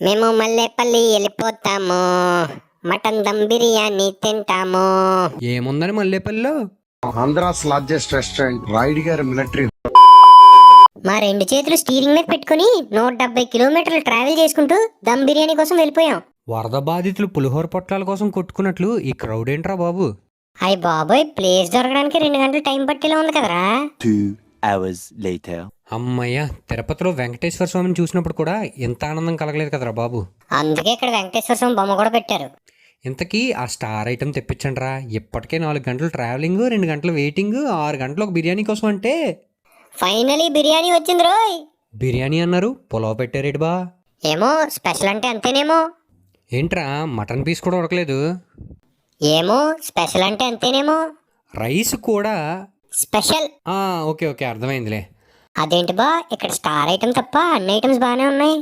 మేము మల్లేపల్లి వెళ్ళిపోతాము, మటన్ దమ్ బిర్యానీ తింటాము. ఏముందని మల్లేపల్లిలో? ఆంధ్రాస్ లార్జెస్ట్ రెస్టారెంట్ రాయుడు గారి మిలిటరీ. మా రెండు చేతులు స్టీరింగ్ మీద పెట్టుకుని 170 కిలోమీటర్లు ట్రావెల్ చేసుకుంటూ దమ్ బిర్యానీ కోసం వెళ్ళిపోయాం. వరద బాధితులు పులిహోర పొట్లాల కోసం కొట్టుకున్నట్లు ఈ క్రౌడ్ ఏంట్రా బాబు? అయ్య బాబోయ్, ప్లేస్ దొరకడానికి 2 గంటలు టైం పట్టేలా ఉంది కదరా. 2 hours later. అమ్మయ్య, తిరుపతిలో వెంకటేశ్వర స్వామిని చూసినప్పుడు కూడా ఇంత ఆనందం కలగలేదు కదరా బాబు. అందుకే ఇక్కడ వెంకటేశ్వర స్వామి బొమ్మ కూడా పెట్టారు. ఇంతకీ ఆ స్టార్ ఐటెం తెప్పించండి రా. ఇప్పటికే 4 గంటలు ట్రావెలింగ్, 2 గంటలు వెయిటింగ్, 6 గంటలు ఒక బిర్యానీ కోసం అంటే. ఫైనలీ బిర్యానీ వచ్చింది రోయ్. బిర్యానీ అన్నారు, పులావ్ పెట్టారేటి బా? ఏమో స్పెషల్ అంటే అంతేనేమో. ఏంట్రా మటన్ పీస్ కూడా ఉడకలేదు? ఏమో స్పెషల్ అంటే అంతేనేమో. రైస్ కూడా స్పెషల్. ఓకే ఓకే, అర్థమైందిలే. అదేంటి బా, ఇక్కడ స్టార్ ఐటమ్ తప్ప అన్ని ఐటమ్స్ బాగానే ఉన్నాయి.